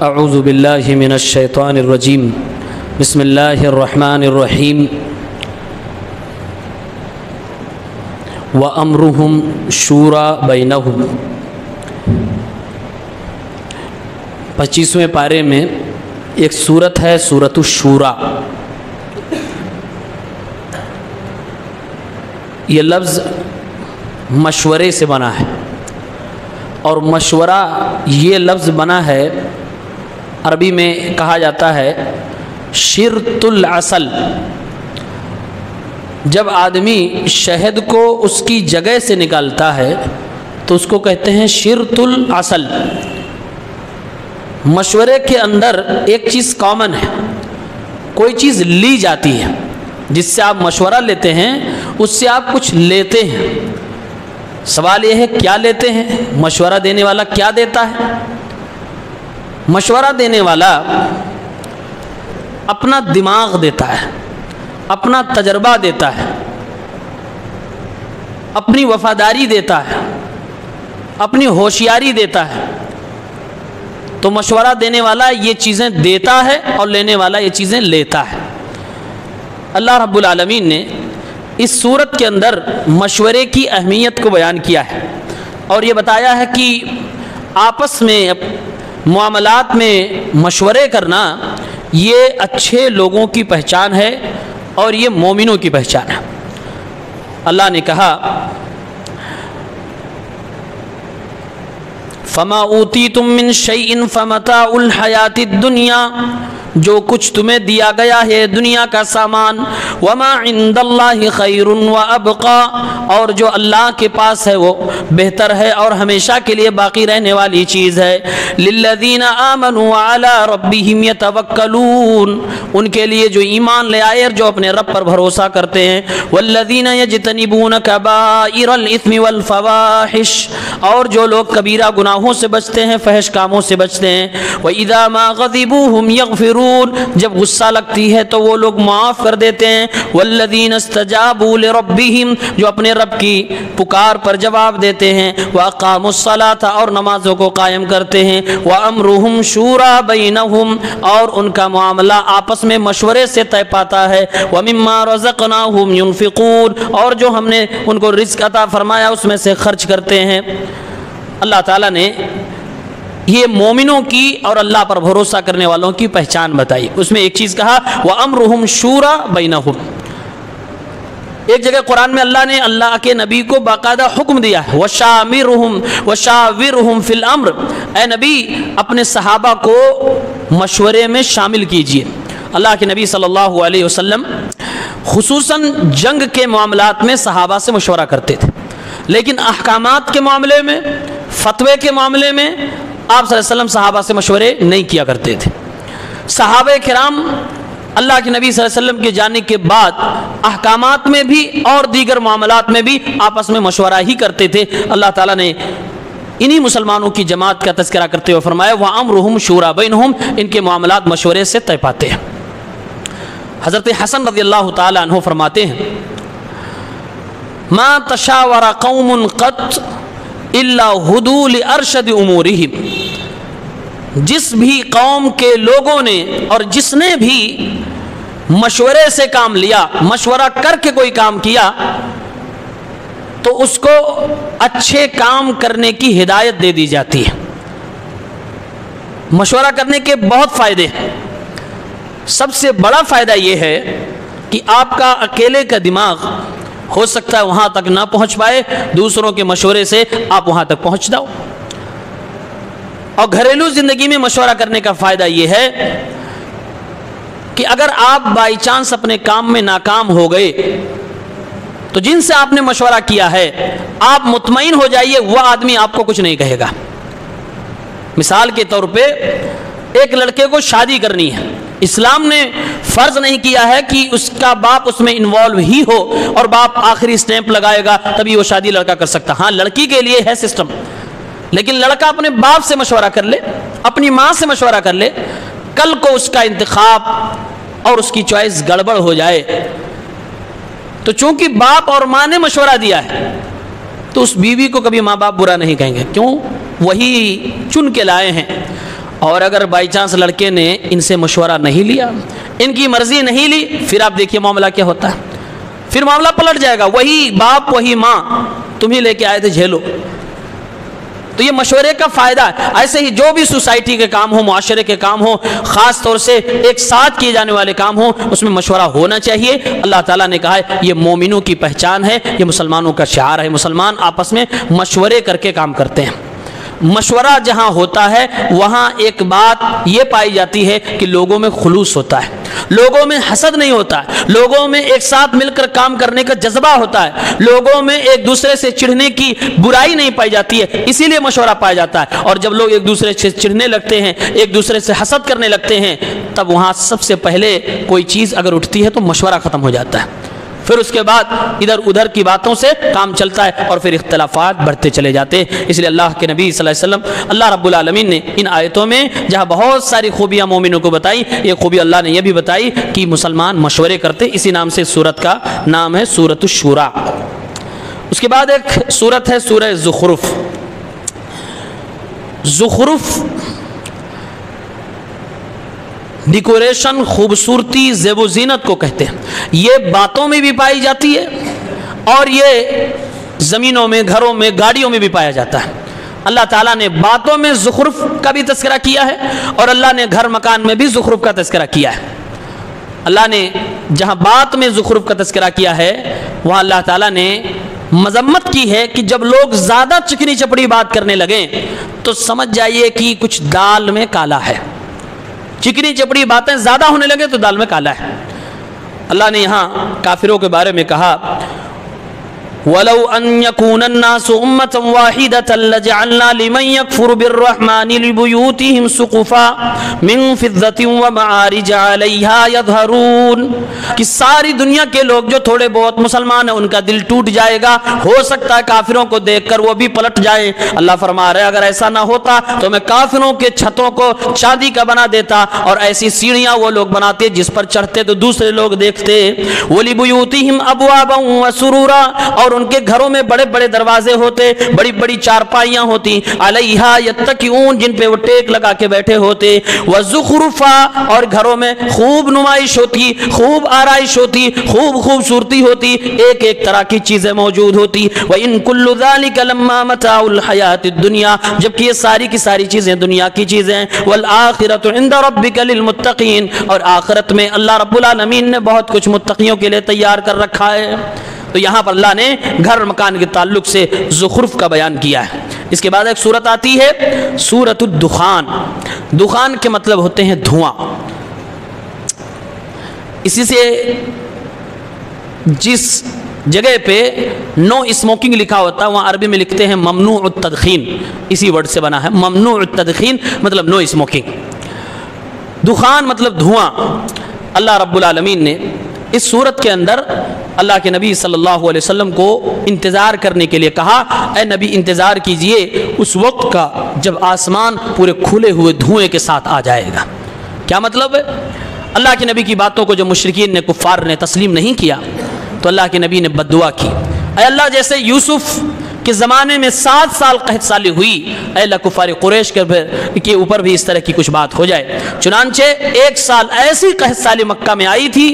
اعوذ باللہ من الشیطان الرجیم بسم اللہ الرحمن الرحیم وَأَمْرُهُمْ شُورَى بَيْنَهُمْ 25ویں پارے میں ایک سورت ہے سورۃ الشورى. یہ لفظ مشورے سے بنا ہے اور مشورہ یہ لفظ بنا ہے عربی میں کہا جاتا ہے شرط العسل. جب آدمی شہد کو اس کی جگہ سے نکالتا ہے تو اس کو کہتے ہیں شرط العسل. مشورے کے اندر ایک چیز کامن ہے، کوئی چیز لی جاتی ہے. جس سے آپ مشورہ لیتے ہیں اس سے آپ کچھ لیتے ہیں. سوال یہ ہے کیا لیتے ہیں؟ مشورہ دینے والا کیا دیتا ہے؟ مشورہ دینے والا اپنا دماغ دیتا ہے، اپنا تجربہ دیتا ہے، اپنی وفاداری دیتا ہے، اپنی ہوشیاری دیتا ہے. تو مشورہ دینے والا یہ چیزیں دیتا ہے اور لینے والا یہ چیزیں لیتا ہے. اللہ رب العالمین نے اس صورت کے اندر مشورے کی اہمیت کو بیان کیا ہے اور یہ بتایا ہے کہ آپس میں معاملات میں مشورے کرنا یہ اچھے لوگوں کی پہچان ہے اور یہ مومنوں کی پہچان ہے. اللہ نے کہا فَمَا أُوتِيتُم مِّن شَيْءٍ فَمَتَاعُ الْحَيَاةِ الدُّنْيَا، جو کچھ تمہیں دیا گیا ہے دنیا کا سامان، وَمَا عِندَ اللَّهِ خَيْرٌ وَأَبْقَى، اور جو اللہ کے پاس ہے وہ بہتر ہے اور ہمیشہ کے لیے باقی رہنے والی چیز ہے. لِلَّذِينَ آمَنُوا وَعَلَىٰ رَبِّهِمْ يَتَوَكَّلُونَ، ان کے لیے جو ایمان لے آئے اور جو اپنے رب پر بھروسہ کرتے ہیں. وَالَّذِينَ يَجْتَنِبُونَ كَبَائِرَ الْإِثْمِ وَالْفَوَاحِشِ، اور جو لوگ کبیرہ گناہوں سے بچتے ہیں، فحش کاموں سے بچتے ہیں. وَإِذَا مَا غَضِبُوا هُمْ يَغْفِرُونَ، جب غصہ لگتی ہے تو وہ لوگ معاف کر دیتے ہیں. والذین استجابوا لربہم، جو اپنے رب کی پکار پر جواب دیتے ہیں. واقاموا الصلاۃ، اور نمازوں کو قائم کرتے ہیں. وامرہم شورى بینہم، اور ان کا معاملہ آپس میں مشورے سے طے پاتا ہے. ومما رزقناہم ينفقون، اور جو ہم نے ان کو رزق عطا فرمایا اس میں سے خرچ کرتے ہیں. اللہ تعالیٰ نے یہ مومنوں کی اور اللہ پر بھروسہ کرنے والوں کی پہچان بتائی. اس میں ایک چیز کہا وَأَمْرُهُمْ شُورَى بَيْنَهُمْ. ایک جگہ قرآن میں اللہ نے اللہ کے نبی کو باقاعدہ حکم دیا ہے وَشَاوِرْهُمْ فِي الْأَمْرِ، اے نبی اپنے صحابہ کو مشورے میں شامل کیجئے. اللہ کے نبی صلی اللہ علیہ وسلم خصوصاً جنگ کے معاملات میں صحابہ سے مشورہ کرتے تھے، لیکن احکامات کے معاملے میں، فتوے کے معاملے میں آپ صلی اللہ علیہ وسلم صحابہ سے مشورے نہیں کیا کرتے تھے. صحابہ کرام اللہ کے نبی صلی اللہ علیہ وسلم کے جانے کے بعد احکامات میں بھی اور دیگر معاملات میں بھی آپس میں مشورہ ہی کرتے تھے. اللہ تعالیٰ نے انہی مسلمانوں کی جماعت کا تذکرہ کرتے ہوئے فرمایا وَأَمْرُهُمْ شُورَى بَيْنَهُمْ، ان کے معاملات مشورے سے طے پاتے ہیں. حضرت حسن رضی اللہ تعالیٰ عنہ فرماتے ہیں مَا تَشَاوَرَ قَوْمٌ قَطْ إِلَّا هُدُوا لِأَرْشَدِ أُمُورِهِمْ، جس بھی قوم کے لوگوں نے اور جس نے بھی مشورے سے کام لیا، مشورہ کر کے کوئی کام کیا، تو اس کو اچھے کام کرنے کی ہدایت دے دی جاتی ہے. مشورہ کرنے کے بہت فائدے ہیں. سب سے بڑا فائدہ یہ ہے کہ آپ کا اکیلے کا دماغ ہو سکتا ہے وہاں تک نہ پہنچ پائے، دوسروں کے مشورے سے آپ وہاں تک پہنچ جاؤ. اور گھریلو زندگی میں مشورہ کرنے کا فائدہ یہ ہے کہ اگر آپ بائی چانس اپنے کام میں ناکام ہو گئے تو جن سے آپ نے مشورہ کیا ہے آپ مطمئن ہو جائیے وہ آدمی آپ کو کچھ نہیں کہے گا. مثال کے طور پہ ایک لڑکے کو شادی کرنی ہے، اسلام نے فرض نہیں کیا ہے کہ اس کا باپ اس میں انوالو ہی ہو اور باپ آخری سٹیمپ لگائے گا تبھی وہ شادی لڑکا کر سکتا. ہاں لڑکی کے لیے ہے سسٹم، لیکن لڑکا اپنے باپ سے مشورہ کر لے، اپنی ماں سے مشورہ کر لے. کل کو اس کا انتخاب اور اس کی چوائس گڑبڑ ہو جائے تو چونکہ باپ اور ماں نے مشورہ دیا ہے تو اس بیوی کو کبھی ماں باپ برا نہیں کہیں گے. کیوں؟ وہی چن کے لائے ہیں. اور اگر بائی چانس لڑکے نے ان سے مشورہ نہیں لیا، ان کی مرضی نہیں لی، پھر آپ دیکھیے معاملہ کیا ہوتا ہے، پھر معاملہ پلٹ جائے گا، وہی باپ وہی ماں تمہیں لے کے آئے تھے جھیلو۔ تو یہ مشورے کا فائدہ ہے۔ ایسے ہی جو بھی سوسائٹی کے کام ہو، معاشرے کے کام ہو، خاص طور سے ایک ساتھ کیے جانے والے کام ہو، اس میں مشورہ ہونا چاہیے۔ اللہ تعالیٰ نے کہا ہے یہ مومنوں کی پہچان ہے، یہ مسلمانوں کا شعار ہے، مسلمان آپس میں مشورے کر کے کام کرتے ہیں۔ مشورہ جہاں ہوتا ہے وہاں ایک بات یہ پائی جاتی ہے کہ لوگوں میں خلوص ہوتا ہے، لوگوں میں حسد نہیں ہوتا ہے، لوگوں میں ایک ساتھ مل کر کام کرنے کا جذبہ ہوتا ہے، لوگوں میں ایک دوسرے سے چڑھنے کی برائی نہیں پائی جاتی ہے، اسی لیے مشورہ پایا جاتا ہے۔ اور جب لوگ ایک دوسرے سے چڑھنے لگتے ہیں، ایک دوسرے سے حسد کرنے لگتے ہیں، تب وہاں سب سے پہلے کوئی چیز اگر اٹھتی ہے تو مشورہ ختم ہو جاتا ہے، پھر اس کے بعد ادھر ادھر کی باتوں سے کام چلتا ہے اور پھر اختلافات بڑھتے چلے جاتے ہیں۔ اس لیے اللہ کے نبی صلی اللہ علیہ وسلم، اللہ رب العالمین نے ان آیتوں میں جہاں بہت ساری خوبیاں مومنوں کو بتائی، یہ خوبی اللہ نے یہ بھی بتائی کہ مسلمان مشورے کرتے، اسی نام سے سورت کا نام ہے سورۃ الشورى۔ اس کے بعد ایک سورت ہے سورہ زخرف۔ زخرف ڈیکوریشن، خوبصورتی، زیب و زینت کو کہتے ہیں۔ یہ باتوں میں بھی پائی جاتی ہے اور یہ زمینوں میں، گھروں میں، گاڑیوں میں بھی پایا جاتا ہے۔ اللہ تعالیٰ نے باتوں میں زخرف کا بھی تذکرہ کیا ہے اور اللہ نے گھر مکان میں بھی زخرف کا تذکرہ کیا ہے۔ اللہ نے جہاں بات میں زخرف کا تذکرہ کیا ہے وہاں اللہ تعالیٰ نے مذمت کی ہے کہ جب لوگ زیادہ چکنی چپڑی بات کرنے لگیں تو سمجھ جائیے کہ کچھ دال میں کالا ہے۔ چکنی چپڑی باتیں زیادہ ہونے لگے تو دال میں کالا ہے۔ اللہ نے یہاں کافروں کے بارے میں کہا وَلَوْ أَنْ يَكُونَ النَّاسُ أُمَّةً وَاحِدَةً لَجَعَلْنَا لِمَنْ يَكْفُرُ بِالرَّحْمَنِ لِبُيُوتِهِمْ سُقُفًا مِنْ فِضَّةٍ وَمَعَارِجَ عَلَيْهَا يَظْهَرُونَ کہ ساری دنیا کے لوگ جو تھوڑے بہت مسلمان ہیں ان کا دل ٹوٹ جائے گا، ہو سکتا ہے کافروں کو دیکھ کر وہ بھی پلٹ جائے۔ اللہ فرما رہے اگر ایسا نہ ہوتا تو میں کافروں کے چھتوں کو چاندی کا بنا دیتا اور ایسی سیڑھیاں وہ لوگ بناتے جس پر چڑھتے تو دوسرے لوگ دیکھتے۔ وَلِبُيُوتِهِمْ أَبْوَابًا وَسُرُورًا اور ان کے گھروں میں بڑے بڑے دروازے ہوتے، بڑی بڑی چارپائیاں ہوتی، علیہا یتکئون جن پہ وہ ٹیک لگا کے بیٹھے ہوتے، وزخرفا اور گھروں میں خوب نمائش ہوتی، خوب آرائش ہوتی، خوب خوبصورتی ہوتی، ایک ایک طرح کی چیزیں موجود ہوتی۔ وَإِن كُلُّ ذَلِكَ لَمَّا مَتَاعُ الْحَيَاةِ الدُّنْيَا جبکہ یہ ساری کی ساری چیزیں دنیا کی چیزیں، وَالْآخِرَةُ عِنْدَ رَبِّكَ لِلْمُتَّقِينَ اور آخرت میں اللہ رب العالمین نے بہت کچھ متقیوں کے لیے تیار کر رکھا ہے۔ تو یہاں پر اللہ نے گھر مکان کے تعلق سے زخرف کا بیان کیا ہے۔ اس کے بعد ایک سورت آتی ہے سورۃ الدخان۔ دخان کے مطلب ہوتے ہیں دھواں۔ اسی سے جس جگہ پہ نو اسموکنگ لکھا ہوتا ہے وہاں عربی میں لکھتے ہیں ممنوع التدخین، اسی ورڈ سے بنا ہے ممنوع التدخین مطلب نو اسموکنگ۔ دخان مطلب دھواں۔ اللہ رب العالمین نے اس صورت کے اندر اللہ کے نبی صلی اللہ علیہ وسلم کو انتظار کرنے کے لیے کہا اے نبی انتظار کیجئے اس وقت کا جب آسمان پورے کھلے ہوئے دھوئیں کے ساتھ آ جائے گا۔ کیا مطلب ہے؟ اللہ کے نبی کی باتوں کو جب مشرکین نے، کفار نے تسلیم نہیں کیا تو اللہ کے نبی نے بد دعا کی، اے اللہ جیسے یوسف کے زمانے میں 7 سال قحط سالی ہوئی، اے اللہ کفار قریش کے اوپر بھی اس طرح کی کچھ بات ہو جائے۔ چنانچہ 1 سال ایسی قحط سالی مکہ میں آئی تھی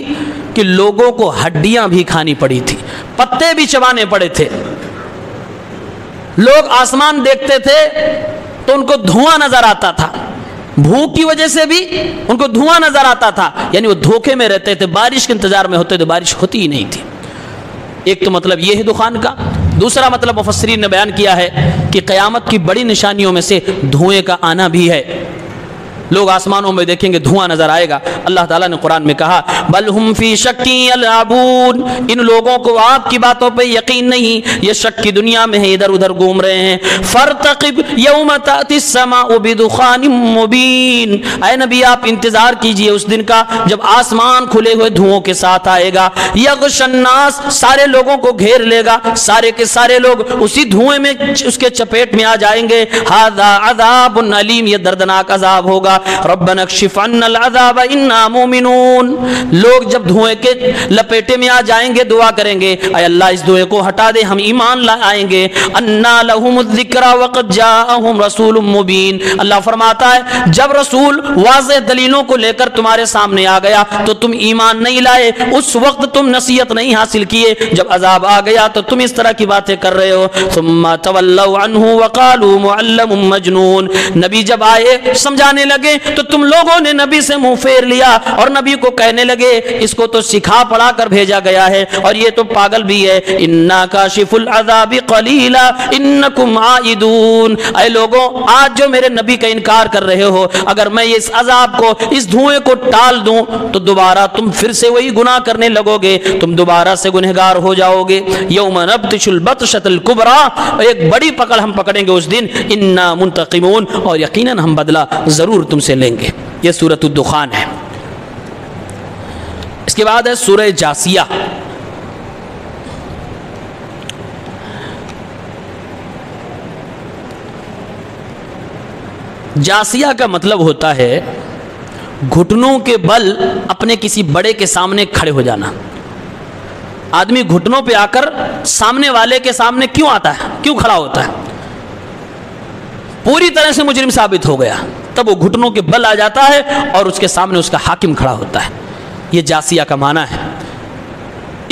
کہ لوگوں کو ہڈیاں بھی کھانی پڑی تھی، پتے بھی چبانے پڑے تھے۔ لوگ آسمان دیکھتے تھے تو ان کو دھواں نظر آتا تھا، بھوک کی وجہ سے بھی ان کو دھواں نظر آتا تھا، یعنی وہ دھوکے میں رہتے تھے، بارش کے انتظار میں ہوتے تھے، بارش ہوتی ہی نہیں تھی۔ ایک تو مطلب یہ ہے دخان کا۔ دوسرا مطلب مفسرین نے بیان کیا ہے کہ قیامت کی بڑی نشانیوں میں سے دھوئیں کا آنا بھی ہے۔ لوگ آسمانوں میں دیکھیں گے دھواں نظر آئے گا۔ اللہ تعالیٰ نے قرآن میں کہا بل ہم فی شک یلعبون، ان لوگوں کو آپ کی باتوں پہ یقین نہیں، یہ شک کی دنیا میں ہے، ادھر ادھر گھوم رہے ہیں۔ فرتقب یوم تأتی السماء بدخان مبین، اے نبی آپ انتظار کیجئے اس دن کا جب آسمان کھلے ہوئے دھوؤں کے ساتھ آئے گا، یغش الناس سارے لوگوں کو گھیر لے گا، سارے کے سارے لوگ اسی دھوئیں میں اس کے چپیٹ میں آ جائیں گے۔ ھذا عذاب علیم، یہ دردناک عذاب ہوگا۔ ہوگا ربنا اکشف عنا العذاب انا مومنون. لوگ جب دھوئیں کے لپیٹے میں آ جائیں گے دعا کریں گے اے اللہ اس دھوئیں کو ہٹا دے, ہم ایمان لائیں گے. انا لهم الذکر وقد جاءهم رسول مبین. اللہ فرماتا ہے جب رسول واضح دلیلوں کو لے کر تمہارے سامنے آ گیا تو تم ایمان نہیں لائے, اس وقت تم نصیحت نہیں حاصل کیے, جب عذاب آ گیا تو تم اس طرح کی باتیں کر رہے ہو. ثم تولوا عنه وقالوا معلم مجنون. نبی جب آئے سمجھانے لگے تو تم لوگوں نے نبی سے منہ پھیر لیا اور نبی کو کہنے لگے اس کو تو سکھا پڑھا کر بھیجا گیا ہے اور یہ تو پاگل بھی ہے. انا کاشف العذاب قلیلا انکم عائدون. اے لوگوں آج جو میرے نبی کا انکار کر رہے ہو, اگر میں اس عذاب کو اس دھوئیں کو ٹال دوں تو دوبارہ تم پھر سے وہی گناہ کرنے لگو گے, تم دوبارہ سے گنہگار ہو جاؤ گے. یوم نبطش البطشۃ الکبریٰ, ایک بڑی پکڑ ہم پکڑیں گے اس دن. انا منتقمون, اور یقیناً ہم بدلہ ضرور تم سے لیں گے. یہ سورۃ الدخان ہے. اس کے بعد ہے سورہ جاسیہ. جاسیہ کا مطلب ہوتا ہے گھٹنوں کے بل اپنے کسی بڑے کے سامنے کھڑے ہو جانا. آدمی گھٹنوں پہ آ کر سامنے والے کے سامنے کیوں آتا ہے, کیوں کھڑا ہوتا ہے؟ پوری طرح سے مجرم ثابت ہو گیا تب وہ گھٹنوں کے بل آ جاتا ہے اور اس کے سامنے اس کا حاکم کھڑا ہوتا ہے. یہ جاسیہ کا معنی ہے.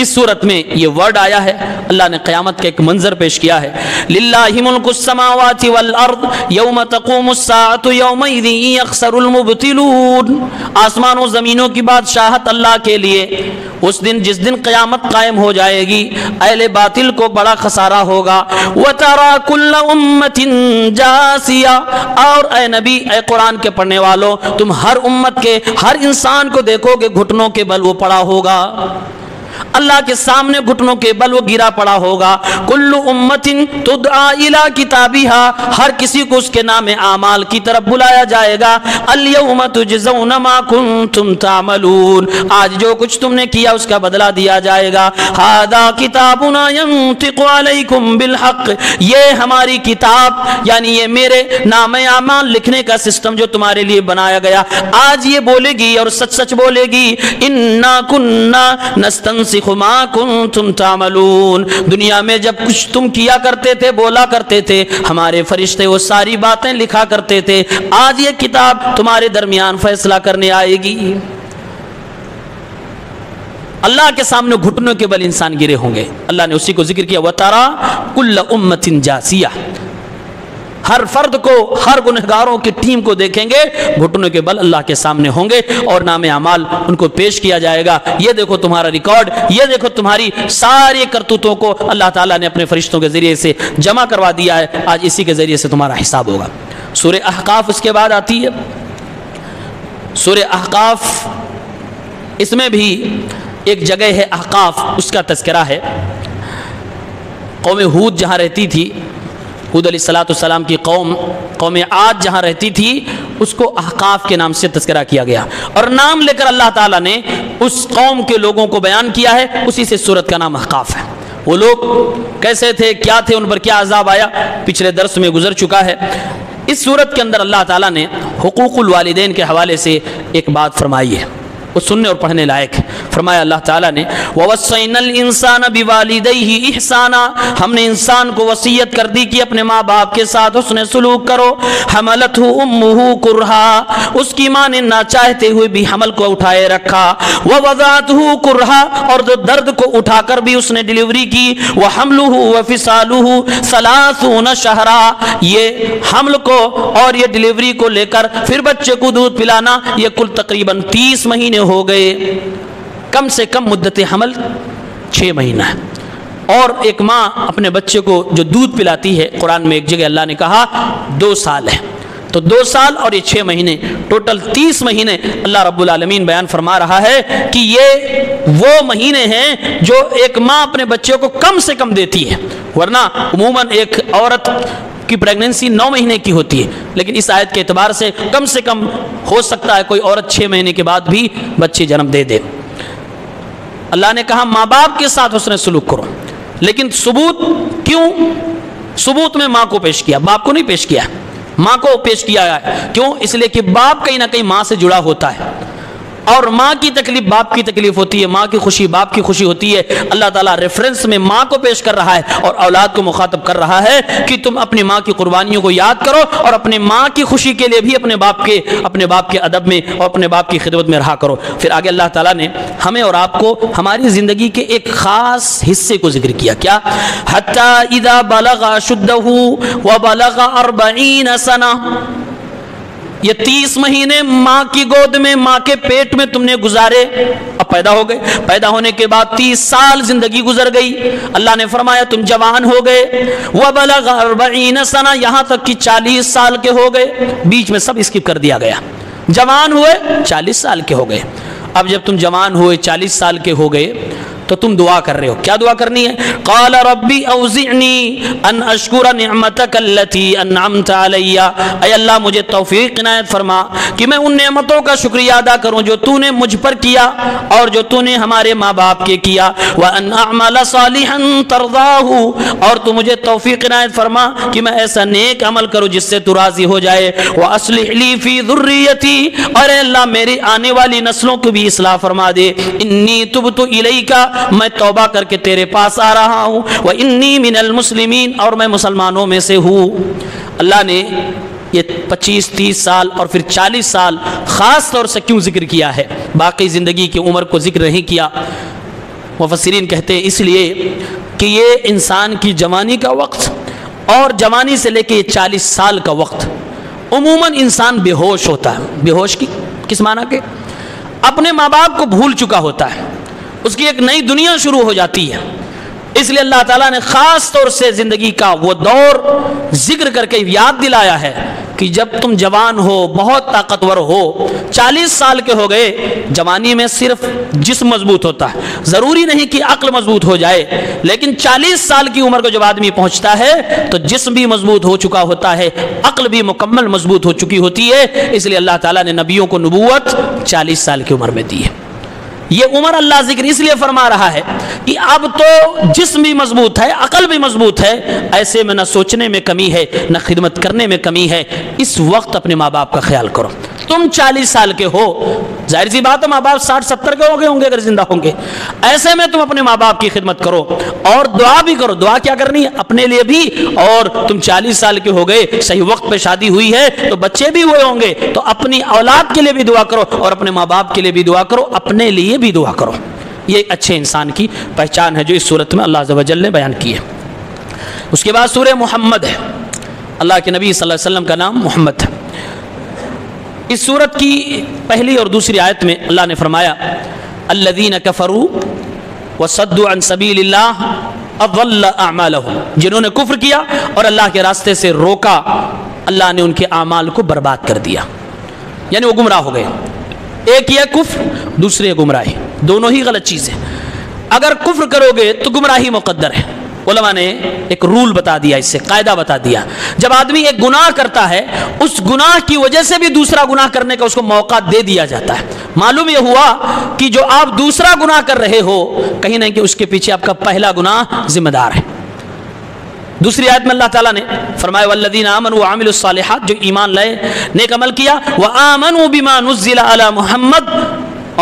اس صورت میں یہ ورڈ آیا ہے. اللہ نے قیامت کا ایک منظر پیش کیا ہے. للہ ملک السماوات والارض یوم تقوم الساعۃ یومئذ یخسر المبطلون. آسمان و زمینوں کی بادشاہت اللہ کے لیے اس دن جس دن قیامت قائم ہو جائے گی اہل باطل کو بڑا خسارہ ہوگا. وترى كل امة جاسیہ, اور اے نبی اے قرآن کے پڑھنے والوں تم ہر امت کے ہر انسان کو دیکھو گے گھٹنوں کے بل وہ پڑا ہوگا. اللہ کے سامنے گھٹنوں کے بل وہ گرا پڑا ہوگا. کل امت تدعى الى کتابها, ہر کسی کو اس کے نام اعمال کی طرف بلایا جائے گا. اليوم تجزون ما کنتم تعملون, آج جو کچھ تم نے کیا اس کا بدلہ دیا جائے گا. هذا کتابنا ينطق عليكم بالحق, یہ ہماری کتاب یعنی یہ میرے نام اعمال لکھنے کا سسٹم جو تمہارے لیے بنایا گیا آج یہ بولے گی اور سچ سچ بولے گی. انا كنا نستنسخ ما کنتم تعملون. دنیا میں جب کچھ تم کیا کرتے تھے بولا کرتے تھے ہمارے فرشتے وہ ساری باتیں لکھا کرتے تھے. آج یہ کتاب تمہارے درمیان فیصلہ کرنے آئے گی. اللہ کے سامنے گھٹنوں کے بل انسان گرے ہوں گے. اللہ نے اسی کو ذکر کیا وَتَرَى كُلَّ أُمَّةٍ جَاسِيَةٍ, ہر فرد کو ہر گنہگاروں کی ٹیم کو دیکھیں گے گھٹنوں کے بل اللہ کے سامنے ہوں گے اور نام اعمال ان کو پیش کیا جائے گا. یہ دیکھو تمہارا ریکارڈ, یہ دیکھو تمہاری ساری کرتوتوں کو اللہ تعالیٰ نے اپنے فرشتوں کے ذریعے سے جمع کروا دیا ہے. آج اسی کے ذریعے سے تمہارا حساب ہوگا. سورہ احقاف اس کے بعد آتی ہے. سورہ احقاف اس میں بھی ایک جگہ ہے احقاف, اس کا تذکرہ ہے. قوم ہود جہاں رہتی تھی, ہود علیہ السلام کی قوم عاد جہاں رہتی تھی اس کو احقاف کے نام سے تذکرہ کیا گیا اور نام لے کر اللہ تعالیٰ نے اس قوم کے لوگوں کو بیان کیا ہے. اسی سے سورت کا نام احقاف ہے. وہ لوگ کیسے تھے, کیا تھے, ان پر کیا عذاب آیا, پچھلے درس میں گزر چکا ہے. اس سورت کے اندر اللہ تعالیٰ نے حقوق الوالدین کے حوالے سے ایک بات فرمائی ہے, وہ سننے اور پڑھنے لائق. فرمایا اللہ تعالیٰ نے وَوَصَّيْنَا الْإِنسَانَ بِوَالِدَيْهِ إِحْسَانًا, ہم نے انسان کو وصیت کر دی کہ اپنے ماں باپ کے ساتھ حسن سلوک کرو. حَمَلَتْهُ أُمُّهُ كُرْهًا, اس کی ماں نے نہ چاہتے ہوئے بھی حمل کو اٹھائے رکھا. وَوَضَعَتْهُ كُرْهًا, اور جو درد کو اٹھا کر بھی اس نے ڈیلیوری کی. وَحَمْلُهُ وَفِصَالُهُ 30 شهرًا, یہ حمل کو اور یہ ڈیلیوری کو لے کر پھر بچے کو دودھ پلانا یہ کل تقریباً 30 مہینے ہو گئے. کم سے کم مدت حمل 6 مہینہ ہے. اور ایک ماں اپنے بچے کو جو دودھ پلاتی ہے قرآن میں ایک جگہ اللہ نے کہا 2 سال ہے. تو 2 سال اور یہ 6 مہینے ٹوٹل 30 مہینے اللہ رب العالمین بیان فرما رہا ہے کہ یہ وہ مہینے ہیں جو ایک ماں اپنے بچے کو کم سے کم دیتی ہے. ورنہ عموماً ایک عورت کی پریگننسی 9 مہینے کی ہوتی ہے, لیکن اس آیت کے اعتبار سے کم ہو سکتا ہے کوئی عورت 6 مہینے کے بعد بھی بچے جنم دے دے. اللہ نے کہا ماں باپ کے ساتھ حسن سلوک کرو, لیکن ثبوت کیوں؟ ثبوت میں ماں کو پیش کیا, باپ کو نہیں پیش کیا. ماں کو پیش کیا گیا ہے. کیوں؟ اس لیے کہ باپ کہیں نہ کہیں ماں سے جڑا ہوتا ہے، اور ماں کی تکلیف باپ کی تکلیف ہوتی ہے، ماں کی خوشی باپ کی خوشی ہوتی ہے. اللہ تعالیٰ ریفرنس میں ماں کو پیش کر رہا ہے اور اولاد کو مخاطب کر رہا ہے کہ تم اپنی ماں کی قربانیوں کو یاد کرو اور اپنے ماں کی خوشی کے لیے بھی اپنے باپ کے ادب میں اور اپنے باپ کی خدمت میں رہا کرو. پھر آگے اللہ تعالیٰ نے ہمیں اور آپ کو ہماری زندگی کے ایک خاص حصے کو ذکر کیا. کیا؟ حتی اذا بلغ اشدہ وبلغ 40 سنہ. یہ 30 مہینے ماں کی گود میں، ماں کے پیٹ میں تم نے گزارے، اب پیدا ہو گئے. پیدا ہونے کے بعد 30 سال زندگی گزر گئی. اللہ نے فرمایا تم جوان ہو گئے. وَبَلَغَ 40 سنہ، یہاں تک کہ 40 سال کے ہو گئے. بیچ میں سب اسکپ کر دیا گیا. جوان ہوئے 40 سال کے ہو گئے. اب جب تم جوان ہوئے 40 سال کے ہو گئے تو تم دعا کر رہے ہو. کیا دعا کرنی ہے؟ قال ربی اوزعنی ان اشکر نعمتک التی انعمت علی. اے اللہ مجھے توفیق عنایت فرما کہ میں ان نعمتوں کا شکریہ ادا کروں جو تو نے مجھ پر کیا اور جو تو نے ہمارے ماں باپ کے کیا. وان اعمل صالحا ترضاہ، اور تو مجھے توفیق عنایت فرما کہ میں ایسا نیک عمل کروں جس سے تو راضی ہو جائے. واصلح لی فی ذریتی، اور اے اللہ میری آنے والی نسلوں کو بھی اصلاح فرما دے. انی تبت الیک، میں توبہ کر کے تیرے پاس آ رہا ہوں. وَإِنِّي مِنَ الْمُسْلِمِينَ، اور میں مسلمانوں میں سے ہوں. اللہ نے یہ 25 30 سال اور پھر 40 سال خاص طور سے کیوں ذکر کیا ہے؟ باقی زندگی کی عمر کو ذکر نہیں کیا. مفسرین کہتے ہیں اس لیے کہ یہ انسان کی جوانی کا وقت اور جوانی سے لے کے 40 سال کا وقت عموماً انسان بے ہوش ہوتا ہے. بے ہوش کی کس معنی کے؟ اپنے ماں باپ کو بھول چکا ہوتا ہے، اس کی ایک نئی دنیا شروع ہو جاتی ہے. اس لیے اللہ تعالیٰ نے خاص طور سے زندگی کا وہ دور ذکر کر کے یاد دلایا ہے کہ جب تم جوان ہو، بہت طاقتور ہو، 40 سال کے ہو گئے. جوانی میں صرف جسم مضبوط ہوتا ہے، ضروری نہیں کہ عقل مضبوط ہو جائے، لیکن 40 سال کی عمر کو جب آدمی پہنچتا ہے تو جسم بھی مضبوط ہو چکا ہوتا ہے، عقل بھی مکمل مضبوط ہو چکی ہوتی ہے. اس لیے اللہ تعالیٰ نے نبیوں کو نبوت 40 سال کی عمر میں دی ہے. یہ عمر اللہ ذکر اس لیے فرما رہا ہے کہ اب تو جسم بھی مضبوط ہے، عقل بھی مضبوط ہے، ایسے میں نہ سوچنے میں کمی ہے نہ خدمت کرنے میں کمی ہے. اس وقت اپنے ماں باپ کا خیال کرو. تم 40 سال کے ہو، ظاہر سی بات ہے ماں باپ 60 70 کے ہو گئے ہوں گے اگر زندہ ہوں گے. ایسے میں تم اپنے ماں باپ کی خدمت کرو اور دعا بھی کرو. دعا کیا کرنی ہے؟ اپنے لیے بھی. اور تم 40 سال کے ہو گئے، صحیح وقت پہ شادی ہوئی ہے تو بچے بھی ہوئے ہوں گے، تو اپنی اولاد کے لیے بھی دعا کرو اور اپنے ماں باپ کے لیے بھی دعا کرو، اپنے لیے بھی دعا کرو. یہ ایک اچھے انسان کی پہچان ہے جو اس صورت میں اللہ عز و جل نے بیان کی ہے. اس کے بعد سورہ محمد ہے. اللہ کے نبی صلی اللہ علیہ وسلم کا نام محمد ہے. اس سورت کی پہلی اور دوسری آیت میں اللہ نے فرمایا الذین کفروا وصدوا عن سبیل اللہ اضل اعمالهم، جنہوں نے کفر کیا اور اللہ کے راستے سے روکا، اللہ نے ان کے اعمال کو برباد کر دیا، یعنی وہ گمراہ ہو گئے. ایک یہ کفر، دوسرے گمراہی، دونوں ہی غلط چیز ہے. اگر کفر کرو گے تو گمراہی مقدر ہے. علماء نے ایک رول بتا دیا، اس سے قاعدہ بتا دیا، جب آدمی ایک گناہ کرتا ہے اس گناہ کی وجہ سے بھی دوسرا گناہ کرنے کا اس کو موقع دے دیا جاتا ہے. معلوم یہ ہوا کہ جو آپ دوسرا گناہ کر رہے ہو کہیں نہ کہ اس کے پیچھے آپ کا پہلا گناہ ذمہ دار ہے. دوسری آیت میں اللہ تعالیٰ نے فرمایا والذین آمنوا وعملوا الصالحات، جو ایمان لائے، نیک عمل کیا، وآمنوا بما نزل علی محمد،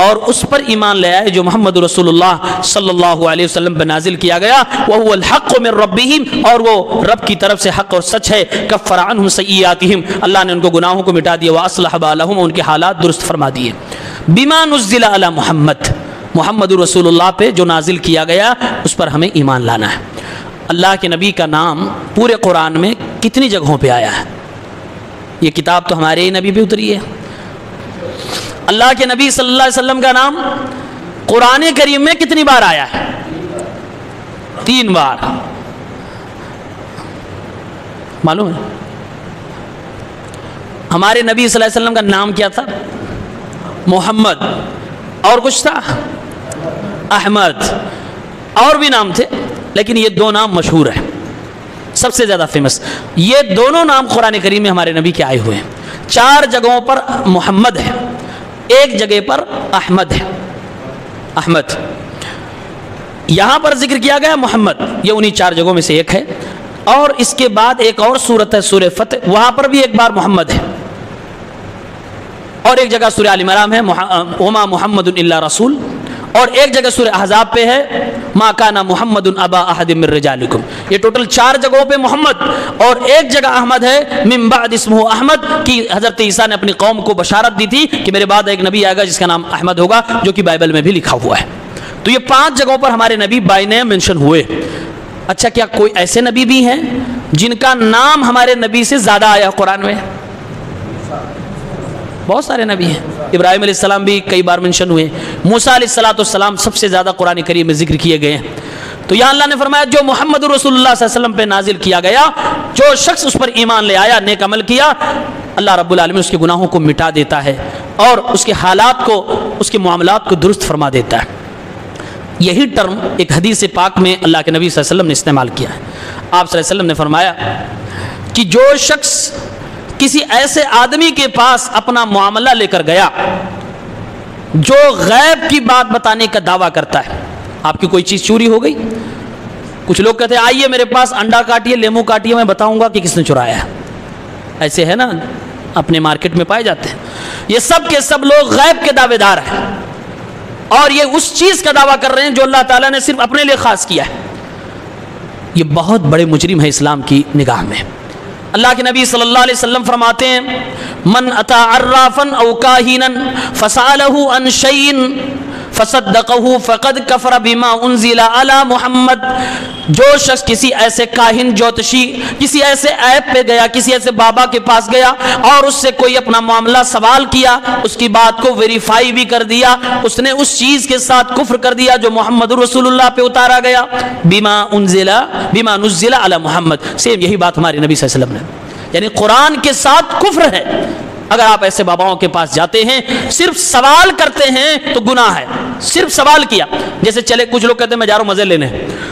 اور اس پر ایمان لے آئے جو محمد رسول اللہ صلی اللہ علیہ وسلم پر نازل کیا گیا. وَهُوَ الْحَقُّ مِنْ رَبِّهِمْ، اور وہ رب کی طرف سے حق اور سچ ہے. كَفَّرَ عَنْهُمْ سَيِّئَاتِهِمْ، اللہ نے ان کو گناہوں کو مٹا دیا. وَأَصْلَحَ بَالَهُمْ، ان کے حالات درست فرما دیے. بِمَا نُزِّلَ عَلَى محمد، محمد رسول اللہ پہ جو نازل کیا گیا اس پر ہمیں ایمان لانا ہے. اللہ کے نبی کا نام پورے قرآن میں کتنی جگہوں پہ آیا ہے؟ یہ کتاب تو ہمارے ہی نبی پہ اتری ہے. اللہ کے نبی صلی اللہ علیہ وسلم کا نام قرآن کریم میں کتنی بار آیا ہے؟ 3 بار. معلوم ہے ہمارے نبی صلی اللہ علیہ وسلم کا نام کیا تھا؟ محمد، اور کچھ تھا احمد، اور بھی نام تھے، لیکن یہ 2 نام مشہور ہیں، سب سے زیادہ فیمس. یہ دونوں نام قرآن کریم میں ہمارے نبی کے آئے ہوئے ہیں. 4 جگہوں پر محمد ہے، ایک جگہ پر احمد ہے. احمد یہاں پر ذکر کیا گیا محمد، یہ انہی 4 جگہوں میں سے ایک ہے. اور اس کے بعد ایک اور سورت ہے سورہ فتح، وہاں پر بھی ایک بار محمد ہے، اور ایک جگہ سورہ آل عمران ہے وما محمد الا رسول، اور ایک جگہ سورہ احزاب پہ ہے ما کان محمد ابا احد من رجالکم۔ یہ ٹوٹل 4 جگہوں پہ محمد، اور ایک جگہ احمد ہے من بعد اسمہ احمد، کہ حضرت عیسیٰ نے اپنی قوم کو بشارت دی تھی کہ میرے بعد ایک نبی آئے گا جس کا نام احمد ہوگا، جو کہ بائبل میں بھی لکھا ہوا ہے۔ تو یہ 5 جگہوں پر ہمارے نبی بائی نیم منشن ہوئے۔ اچھا، کیا کوئی ایسے نبی بھی ہیں جن کا نام ہمارے نبی سے زیادہ آیا قرآن میں؟ بہت سارے نبی ہیں۔ ابراہیم علیہ السلام بھی کئی بار منشن ہوئے، موسیٰ علیہ السلام سب سے زیادہ قرآن کریم میں ذکر کیے گئے ہیں۔ تو یہاں اللہ نے فرمایا جو محمد رسول اللہ صلی اللہ علیہ وسلم پہ نازل کیا گیا، جو شخص اس پر ایمان لے آیا، نیک عمل کیا، اللہ رب العالمین اس کے گناہوں کو مٹا دیتا ہے اور اس کے حالات کو، اس کے معاملات کو درست فرما دیتا ہے۔ یہی ٹرم ایک حدیث پاک میں اللہ کے نبی صلی اللہ علیہ وسلم نے استعمال کیا ہے۔ آپ صلی اللہ علیہ وسلم نے فرمایا کہ جو شخص کسی ایسے آدمی کے پاس اپنا معاملہ لے کر گیا جو غیب کی بات بتانے کا دعویٰ کرتا ہے، آپ کی کوئی چیز چوری ہو گئی، کچھ لوگ کہتے ہیں آئیے میرے پاس انڈا کاٹیے، لیمو کاٹیے، میں بتاؤں گا کہ کس نے چرایا ہے، ایسے ہے نا اپنے مارکیٹ میں پائے جاتے ہیں۔ یہ سب کے سب لوگ غیب کے دعوے دار ہیں، اور یہ اس چیز کا دعویٰ کر رہے ہیں جو اللہ تعالیٰ نے صرف اپنے لیے خاص کیا ہے۔ یہ بہت بڑے مجرم ہے اسلام کی نگاہ میں۔ اللہ کے نبی صلی اللہ علیہ وسلم فرماتے ہیں من اتا عرافا او کاہنا فسألہ عن شیء فصدقہ فقد کفر بما انزل علی محمد۔ جو شخص کسی ایسے کاہن، جوتشی، کسی ایسے عیب پہ گیا، کسی ایسے بابا کے پاس گیا اور اس سے کوئی اپنا معاملہ سوال کیا، اس کی بات کو ویریفائی بھی کر دیا، اس نے اس چیز کے ساتھ کفر کر دیا جو محمد رسول اللہ پہ اتارا گیا، بما نزل علی محمد۔ سیم یہی بات ہمارے نبی صلی اللہ علیہ وسلم نے، یعنی قرآن کے ساتھ کفر ہے۔ اگر آپ ایسے باباؤں کے پاس جاتے ہیں، صرف سوال کرتے ہیں تو گناہ ہے۔ صرف سوال کیا، جیسے چلے کچھ لوگ کہتے ہیں میں جا رہا ہوں مزے لینے،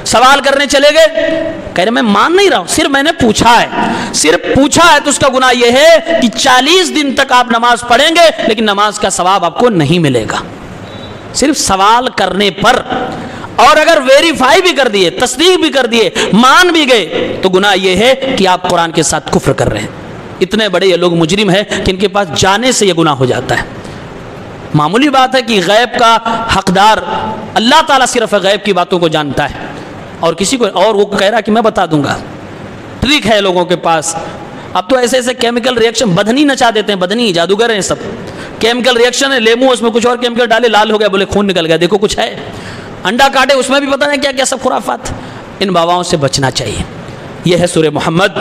سوال کرنے چلے گئے، کہہ رہے میں مان نہیں رہا ہوں، صرف میں نے پوچھا ہے، صرف پوچھا ہے، تو اس کا گناہ یہ ہے کہ 40 دن تک آپ نماز پڑھیں گے لیکن نماز کا ثواب آپ کو نہیں ملے گا، صرف سوال کرنے پر۔ اور اگر ویریفائی بھی کر دیے، تصدیق بھی کر دیے، مان بھی گئے، تو گناہ یہ ہے کہ آپ قرآن کے ساتھ کفر کر رہے ہیں۔ اتنے بڑے یہ لوگ مجرم ہیں کہ ان کے پاس جانے سے یہ گناہ ہو جاتا ہے۔ معمولی بات ہے کہ غیب کا حقدار اللہ تعالیٰ صرف غیب کی باتوں کو جانتا ہے، اور کسی کو، اور وہ کہہ رہا کہ میں بتا دوں گا۔ ٹرک ہے لوگوں کے پاس، اب تو ایسے ایسے کیمیکل ریئیکشن، بدنی نچا دیتے ہیں، بدنی جادوگر ہیں سب، کیمیکل ریئیکشن ہے، لیمو اس میں کچھ اور کیمیکل ڈالے، لال ہو گیا، بولے خون نکل گیا، دیکھو کچھ ہے، انڈا کاٹے اس میں بھی پتہ نہیں کیا کیا سب خرافات۔ ان باباؤں سے بچنا چاہیے۔ یہ ہے سورہ محمد،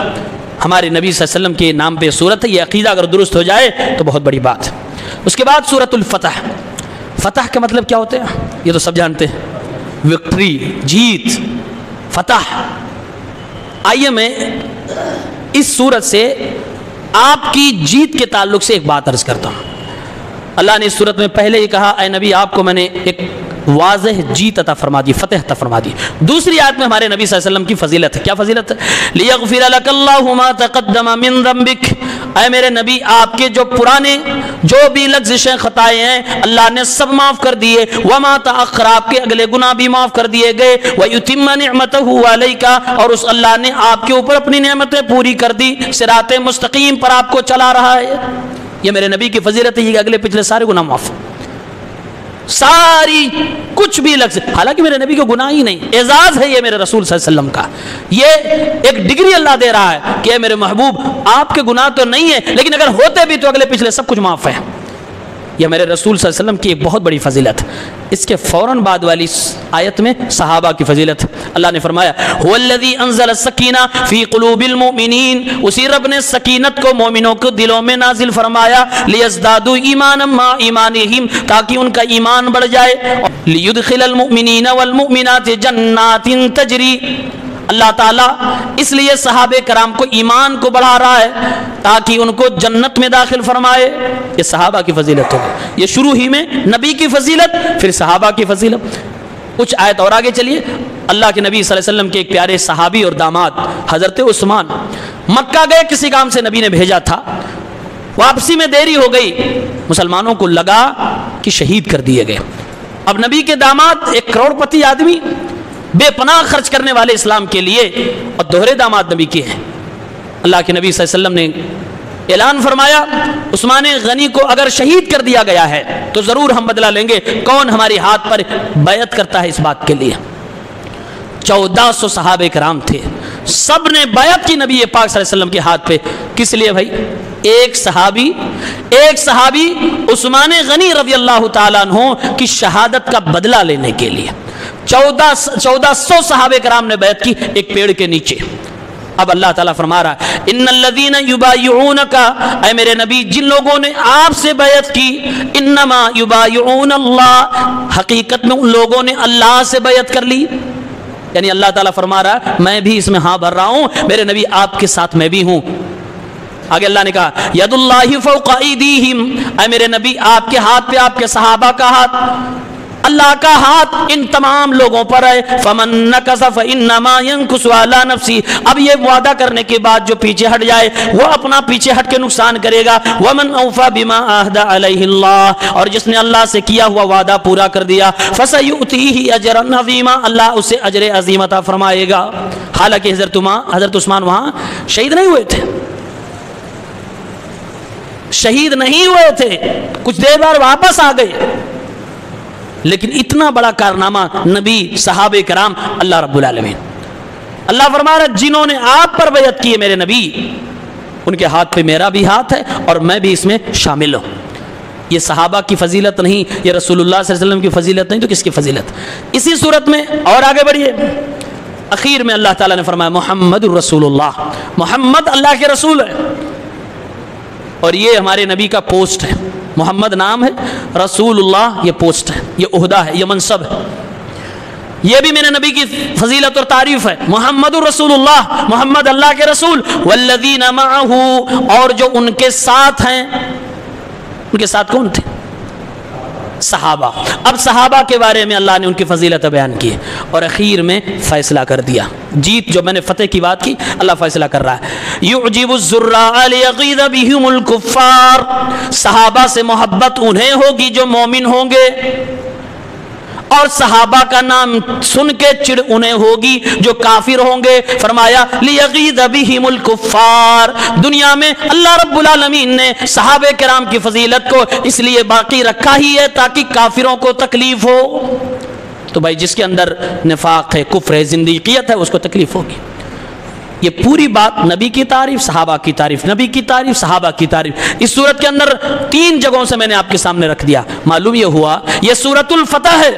ہمارے نبی صلی اللہ علیہ وسلم کے نام پہ سورت ہے۔ یہ عقیدہ اگر درست ہو جائے تو بہت بڑی بات ہے۔ اس کے بعد سورۃ الفتح۔ فتح کا مطلب کیا ہوتا ہے؟ یہ تو سب جانتے ہیں، وکٹری، جیت، فتح۔ آئیے میں اس سورت سے آپ کی جیت کے تعلق سے ایک بات عرض کرتا ہوں۔ اللہ نے اس سورت میں پہلے ہی کہا اے نبی آپ کو میں نے ایک واضح جیت عطا فرما دی، فتح عطا فرما دی۔ دوسری آیت میں ہمارے نبی صلی اللہ علیہ وسلم کی فضیلت ہے۔ کیا فضیلت ہے؟ لِيَغْفِرَ لَكَ اللَّهُ مَا تَقَدَّمَ مِن ذَنبِكَ، اے میرے نبی آپ کے جو پرانے جو بھی لغزشیں خطائیں ہیں اللہ نے سب معاف کر دیے، وَمَا تَأَخَّرَ، آپ کے اگلے گناہ بھی معاف کر دیے گئے، وَيُتِمَّ نِعْمَتَهُ عَلَيْكَ، اور اس اللہ نے آپ کے اوپر اپنی نعمتیں پوری کر دی، صراط مستقیم پر آپ کو چلا رہا ہے۔ یہ میرے نبی کی فضیلت ہے، یہ اگلے پچھلے سارے گناہ معاف، ساری کچھ بھی لفظ، حالانکہ میرے نبی کو گناہ ہی نہیں، اعزاز ہے یہ میرے رسول صلی اللہ علیہ وسلم کا، یہ ایک ڈگری اللہ دے رہا ہے کہ اے میرے محبوب آپ کے گناہ تو نہیں ہے لیکن اگر ہوتے بھی تو اگلے پچھلے سب کچھ معاف ہے۔ یہ میرے رسول صلی اللہ علیہ وسلم کی ایک بہت بڑی فضیلت۔ اس کے فوراً بعد والی آیت میں صحابہ کی فضیلت، اللہ نے فرمایا هو الذی انزل السکینہ فی قلوب المؤمنین، اسی رب نے سکینت کو مومنوں کے دلوں میں نازل فرمایا، لیزدادوا ایمانا مع ایمانہم، تاکہ ان کا ایمان بڑھ جائے، لیدخل المؤمنین والمؤمنات جنات تجری، اللہ تعالیٰ اس لیے صحابہ کرام کو ایمان کو بڑھا رہا ہے تاکہ ان کو جنت میں داخل فرمائے۔ یہ صحابہ کی فضیلت ہوگی، یہ شروع ہی میں نبی کی فضیلت، پھر صحابہ کی فضیلت۔ کچھ آیت اور آگے چلیے۔ اللہ کے نبی صلی اللہ علیہ وسلم کے ایک پیارے صحابی اور داماد حضرت عثمان مکہ گئے، کسی کام سے نبی نے بھیجا تھا، واپسی میں دیری ہو گئی، مسلمانوں کو لگا کہ شہید کر دیے گئے۔ اب نبی کے داماد ایک کروڑ پتی آدمی، بے پناہ خرچ کرنے والے اسلام کے لیے، اور دوہرے داماد نبی کے ہیں۔ اللہ کے نبی صلی اللہ علیہ وسلم نے اعلان فرمایا عثمان غنی کو اگر شہید کر دیا گیا ہے تو ضرور ہم بدلہ لیں گے۔ کون ہمارے ہاتھ پر بیعت کرتا ہے اس بات کے لیے؟ 1400 صحابہ کرام تھے، سب نے بیعت کی نبی پاک صلی اللہ علیہ وسلم کے ہاتھ پہ۔ کس لیے بھائی؟ ایک صحابی عثمان غنی رضی اللہ تعالیٰ عنہ کی شہادت کا بدلہ لینے کے لیے 1400 صحابہ کرام نے بیعت کی ایک پیڑ کے نیچے۔ اب اللہ تعالیٰ فرما رہا ہے ان الذین یبایعونک، اے میرے نبی جن لوگوں نے آپ سے بیعت کی، انما یبایعون اللہ، حقیقت میں ان لوگوں نے اللہ سے بیعت کر لی۔ یعنی اللہ تعالیٰ فرما رہا ہے میں بھی اس میں ہاں بھر رہا ہوں، میرے نبی آپ کے ساتھ میں بھی ہوں۔ آگے اللہ نے کہا ید اللہ فوق ایدیہم، اے میرے نبی آپ کے ہاتھ پہ آپ کے صحابہ کا ہاتھ، اللہ کا ہاتھ ان تمام لوگوں پر ہے۔ فمن نکث فانما ينكث على نفسه، اب یہ وعدہ کرنے کے بعد جو پیچھے ہٹ جائے وہ اپنا پیچھے ہٹ کے نقصان کرے گا۔ ومن اوفى بما عهد عليه الله، اور جس نے اللہ سے کیا ہوا وعدہ پورا کر دیا، فسيؤتيه اجرا عظيما، اللہ اسے اجر عظیم عطا فرمائے گا۔ حالانکہ حضرت عثمان وہاں شہید نہیں ہوئے تھے، شہید نہیں ہوئے تھے، کچھ دیر بعد واپس آ گئے، لیکن اتنا بڑا کارنامہ نبی، صحابہ کرام، اللہ رب العالمین۔ اللہ فرما رہا ہے جنہوں نے آپ پر بیعت کی ہے میرے نبی، ان کے ہاتھ پہ میرا بھی ہاتھ ہے اور میں بھی اس میں شامل ہوں۔ یہ صحابہ کی فضیلت نہیں، یہ رسول اللہ صلی اللہ علیہ وسلم کی فضیلت نہیں، تو کس کی فضیلت؟ اسی صورت میں اور آگے بڑھیے، اخیر میں اللہ تعالیٰ نے فرمایا محمد الرسول اللہ، محمد اللہ کے رسول ہے، اور یہ ہمارے نبی کا پوسٹ ہے۔ محمد نام ہے، رسول اللہ یہ پوسٹ ہے، یہ عہدہ ہے، یہ منصب ہے۔ یہ بھی میرے نبی کی فضیلت اور تعریف ہے۔ محمد الرسول اللہ، محمد اللہ کے رسول، والذین معہ، اور جو ان کے ساتھ ہیں۔ ان کے ساتھ کون تھے؟ صحابہ۔ اب صحابہ کے بارے میں اللہ نے ان کی فضیلت بیان کی اور اخیر میں فیصلہ کر دیا۔ جیت جو میں نے فتح کی بات کی، اللہ فیصلہ کر رہا ہے۔ یعجب الزراء لیغیظ بہم الکفار، صحابہ سے محبت انہیں ہوگی جو مومن ہوں گے، اور صحابہ کا نام سن کے چڑ انہیں ہوگی جو کافر ہوں گے۔ فرمایا لیغیظ بہم الکفار، دنیا میں اللہ رب العالمین نے صحابہ کرام کی فضیلت کو اس لیے باقی رکھا ہی ہے تاکہ کافروں کو تکلیف ہو۔ تو بھائی جس کے اندر نفاق ہے، کفر ہے، زندیقیت ہے، اس کو تکلیف ہوگی۔ یہ پوری بات نبی کی تعریف، صحابہ کی تعریف، نبی کی تعریف، صحابہ کی تعریف، اس سورت کے اندر 3 جگہوں سے میں نے آپ کے سامنے رکھ دیا۔ معلوم یہ ہوا یہ سورت الفتح ہے۔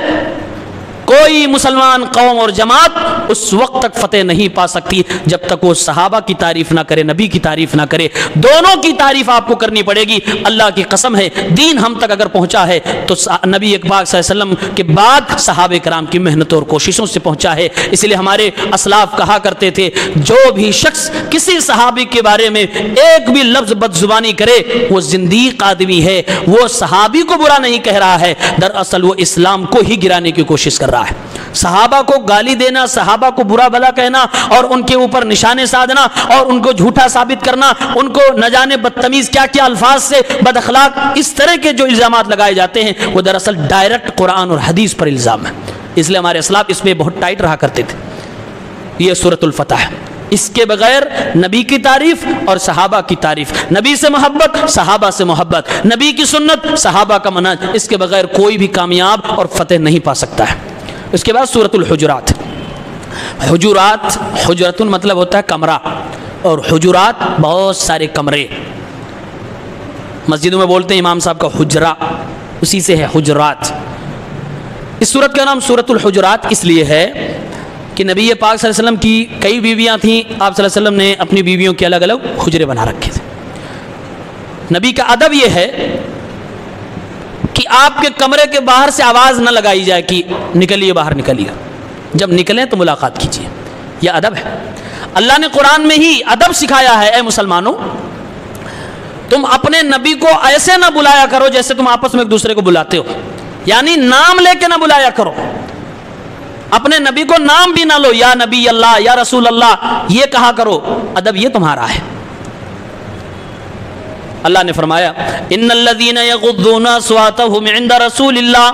کوئی مسلمان قوم اور جماعت اس وقت تک فتح نہیں پا سکتی جب تک وہ صحابہ کی تعریف نہ کرے، نبی کی تعریف نہ کرے۔ دونوں کی تعریف آپ کو کرنی پڑے گی۔ اللہ کی قسم ہے دین ہم تک اگر پہنچا ہے تو نبی پاک صلی اللہ علیہ وسلم کے بعد صحابہ کرام کی محنتوں اور کوششوں سے پہنچا ہے۔ اس لیے ہمارے اسلاف کہا کرتے تھے جو بھی شخص کسی صحابی کے بارے میں ایک بھی لفظ بد زبانی کرے وہ زندیق آدمی ہے، وہ صحابی کو برا نہیں کہہ رہا ہے، دراصل وہ اسلام کو ہی گرانے کی کوشش کر رہا ہے۔ صحابہ کو گالی دینا، صحابہ کو برا بھلا کہنا اور ان کے اوپر نشانے سادھنا اور ان کو جھوٹا ثابت کرنا، ان کو نہ جانے بدتمیز کیا کیا الفاظ سے بد اخلاق، اس طرح کے جو الزامات لگائے جاتے ہیں وہ دراصل ڈائریکٹ قرآن اور حدیث پر الزام ہے۔ اس لیے ہمارے اسلاف اس پہ بہت ٹائٹ رہا کرتے تھے۔ یہ سورۃ الفتح ہے۔ اس کے بغیر نبی کی تعریف اور صحابہ کی تعریف، نبی سے محبت، صحابہ سے محبت، نبی کی سنت، صحابہ کا منہج، اس کے بغیر کوئی بھی کامیاب اور فتح نہیں پا سکتا ہے۔ اس کے بعد سورۃ الحجرات۔ حجرات، حجرۃ مطلب ہوتا ہے کمرہ، اور حجرات بہت سارے کمرے۔ مسجدوں میں بولتے ہیں امام صاحب کا حجرہ، اسی سے ہے حجرات۔ اس سورت کا نام سورۃ الحجرات اس لیے ہے کہ نبی پاک صلی اللہ علیہ وسلم کی کئی بیویاں تھیں، آپ صلی اللہ علیہ وسلم نے اپنی بیویوں کے الگ الگ حجرے بنا رکھے تھے۔ نبی کا ادب یہ ہے کہ آپ کے کمرے کے باہر سے آواز نہ لگائی جائے کہ نکلیے باہر نکلیے، جب نکلیں تو ملاقات کیجیے، یہ ادب ہے۔ اللہ نے قرآن میں ہی ادب سکھایا ہے، اے مسلمانوں تم اپنے نبی کو ایسے نہ بلایا کرو جیسے تم آپس میں ایک دوسرے کو بلاتے ہو، یعنی نام لے کے نہ بلایا کرو، اپنے نبی کو نام بھی نہ لو، یا نبی اللہ، یا رسول اللہ، یہ کہا کرو، ادب یہ تمہارا ہے۔ اللہ نے فرمایا ان الذین یغضون اصواتهم عند رسول اللہ،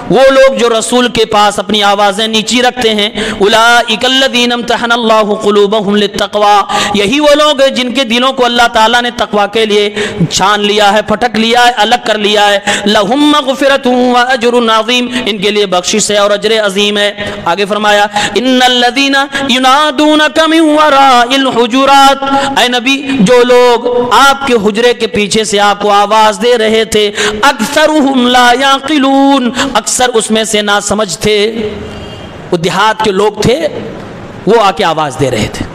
وہ لوگ جو رسول کے پاس اپنی آوازیں نیچی رکھتے ہیں، اولئک الذین امتحن اللہ قلوبهم للتقوی، یہی وہ لوگ ہیں جن کے دلوں کو اللہ تعالیٰ نے تقوی کے لیے چھان لیا ہے، پھٹک لیا ہے، الگ کر لیا ہے۔ لہم مغفرۃ واجر عظیم، ان کے لیے بخشش ہے اور اجر عظیم ہے۔ آگے فرمایا ان الذین ینادونک من وراء الحجرات، اے نبی جو لوگ آپ کے حجرے کے پیچھے سے آپ کو آواز دے رہے تھے، اکثرهم لا یعقلون، اکثر اس میں سے نہ سمجھ تھے، وہ دیہات کے لوگ تھے، وہ آ کے آواز دے رہے تھے۔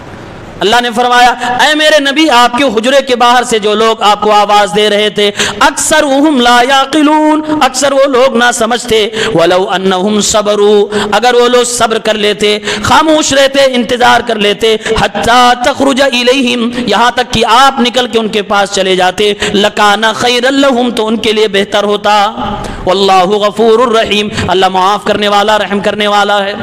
اللہ نے فرمایا اے میرے نبی آپ کے حجرے کے باہر سے جو لوگ آپ کو آواز دے رہے تھے، اکثرهم لا یعقلون، اکثر وہ لوگ نہ سمجھ تھے۔ ولو انہم صبروا، اگر وہ لوگ صبر کر لیتے، خاموش رہتے، انتظار کر لیتے، حتی تخرج الیہم، یہاں تک کہ آپ نکل کے ان کے پاس چلے جاتے، لکان خیر لہم، تو ان کے لیے بہتر ہوتا۔ واللہ غفور الرحیم، اللہ معاف کرنے والا، رحم کرنے والا ہے۔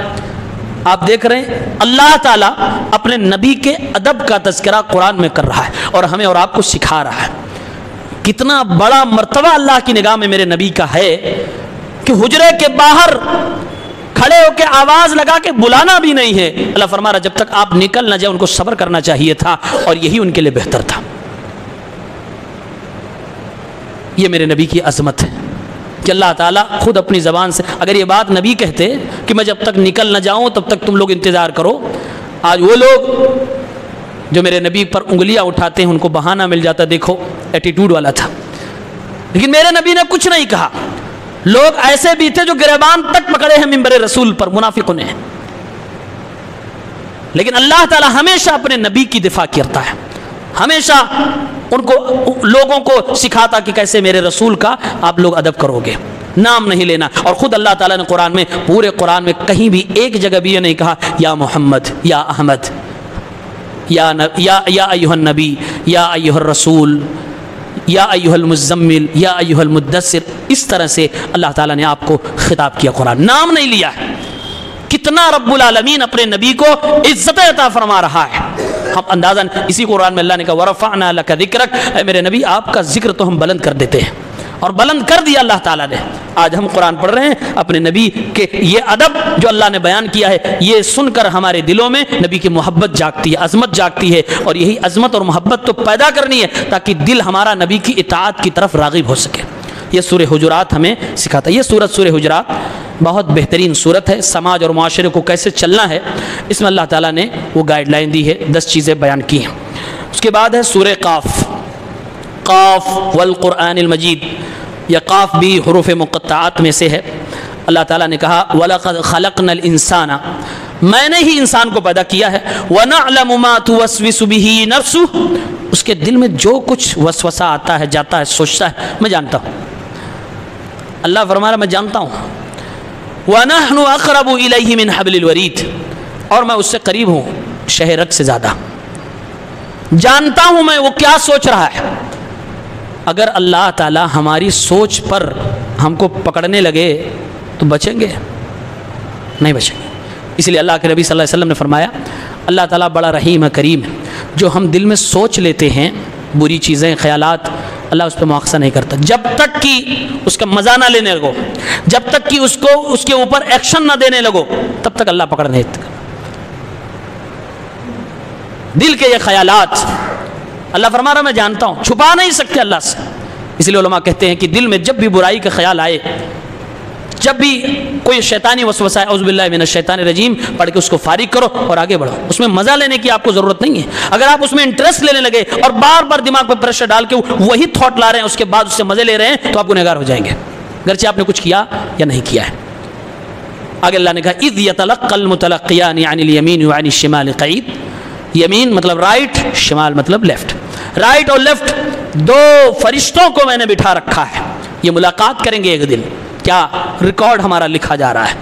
آپ دیکھ رہے ہیں اللہ تعالیٰ اپنے نبی کے ادب کا تذکرہ قرآن میں کر رہا ہے اور ہمیں اور آپ کو سکھا رہا ہے۔ کتنا بڑا مرتبہ اللہ کی نگاہ میں میرے نبی کا ہے کہ حجرے کے باہر کھڑے ہو کے آواز لگا کے بلانا بھی نہیں ہے۔ اللہ فرما رہا جب تک آپ نکل نہ جائے ان کو صبر کرنا چاہیے تھا، اور یہی ان کے لیے بہتر تھا۔ یہ میرے نبی کی عظمت ہے کہ اللہ تعالیٰ خود اپنی زبان سے، اگر یہ بات نبی کہتے کہ میں جب تک نکل نہ جاؤں تب تک تم لوگ انتظار کرو، آج وہ لوگ جو میرے نبی پر انگلیاں اٹھاتے ہیں ان کو بہانہ مل جاتا، دیکھو ایٹیٹیوڈ والا تھا، لیکن میرے نبی نے کچھ نہیں کہا۔ لوگ ایسے بھی تھے جو گریبان تک پکڑے ہیں منبر رسول پر، منافقوں نے، لیکن اللہ تعالیٰ ہمیشہ اپنے نبی کی دفاع کرتا ہے، ہمیشہ ان کو لوگوں کو سکھاتا کہ کیسے میرے رسول کا آپ لوگ ادب کرو گے، نام نہیں لینا۔ اور خود اللہ تعالیٰ نے قرآن میں، پورے قرآن میں کہیں بھی ایک جگہ بھی یہ نہیں کہا یا محمد، یا احمد، یا ایھا النبی، یا ایھا الرسول، یا ایھا المزمل، یا ایھا المدثر، اس طرح سے اللہ تعالیٰ نے آپ کو خطاب کیا، قرآن نام نہیں لیا ہے۔ کتنا رب العالمین اپنے نبی کو عزت عطا فرما رہا ہے۔ ہم اندازاً اسی قرآن میں اللہ نے کہا وَرَفَعْنَا لَكَ ذِكْرَكَ، اے میرے نبی آپ کا ذکر تو ہم بلند کر دیتے ہیں، اور بلند کر دیا اللہ تعالیٰ نے۔ آج ہم قرآن پڑھ رہے ہیں، اپنے نبی کے یہ ادب جو اللہ نے بیان کیا ہے، یہ سن کر ہمارے دلوں میں نبی کی محبت جاگتی ہے، عظمت جاگتی ہے، اور یہی عظمت اور محبت تو پیدا کرنی ہے تاکہ دل ہمارا نبی کی اطاعت کی طرف راغب ہو سکے۔ یہ سورہ حجرات ہمیں سکھاتا ہے۔ یہ سورہ حجرات بہت بہترین صورت ہے، سماج اور معاشرے کو کیسے چلنا ہے اس میں اللہ تعالیٰ نے وہ گائیڈ لائن دی ہے، 10 چیزیں بیان کی ہیں۔ اس کے بعد ہے سورہ قاف، قاف والقرآن المجید، یہ قاف بھی حروف مقطعات میں سے ہے۔ اللہ تعالیٰ نے کہا وَلَقَدْ خَلَقْنَا الْإِنسَانَ، میں نے ہی انسان کو پیدا کیا ہے، وَنَعْلَمُ مَا تُوَسْوِسُ بِهِ نَفْسُهُ، اس کے دل میں جو کچھ وسوسہ آتا ہے، جاتا ہے، سوچتا ہے، میں جانتا ہوں۔ اللہ فرما رہا میں جانتا ہوں۔ وَنَحْنُ أَقْرَبُ إِلَيْهِ مِنْ حَبْلِ الْوَرِيدِ، اور میں اس سے قریب ہوں شہ رگ سے زیادہ، جانتا ہوں میں وہ کیا سوچ رہا ہے۔ اگر اللہ تعالیٰ ہماری سوچ پر ہم کو پکڑنے لگے تو بچیں گے؟ نہیں بچیں گے۔ اس لیے اللہ کے نبی صلی اللہ علیہ وسلم نے فرمایا اللہ تعالیٰ بڑا رحیم ہے، کریم ہے، جو ہم دل میں سوچ لیتے ہیں بری چیزیں، خیالات، اللہ اس پہ مواخذہ نہیں کرتا جب تک کہ اس کا مزہ نہ لینے لگو، جب تک کہ اس کے اوپر ایکشن نہ دینے لگو، تب تک اللہ پکڑ نہیں کرتا۔ دل کے یہ خیالات اللہ فرما رہا میں جانتا ہوں، چھپا نہیں سکتے اللہ سے۔ اس لیے علماء کہتے ہیں کہ دل میں جب بھی برائی کا خیال آئے، جب بھی کوئی شیطانی وسوسہ ہے، اعوذ باللہ من الشیطان الرجیم پڑھ کے اس کو فارغ کرو اور آگے بڑھو۔ اس میں مزہ لینے کی آپ کو ضرورت نہیں ہے۔ اگر آپ اس میں انٹرسٹ لینے لگے اور بار بار دماغ پہ پریشر ڈال کے وہی تھاٹ لا رہے ہیں، اس کے بعد اس سے مزے لے رہے ہیں، تو آپ گنہگار ہو جائیں گے، گرچہ آپ نے کچھ کیا یا نہیں کیا ہے۔ آگے اللہ نے کہا اذ یتلقى المتلقیان عن الیمین وعن الشمال قعید، یمین مطلب رائٹ، شمال مطلب لیفٹ۔ رائٹ اور لیفٹ دو فرشتوں کو میں نے بٹھا رکھا ہے، یہ ملاقات کریں گے ایک دن، کیا ریکارڈ ہمارا لکھا جا رہا ہے۔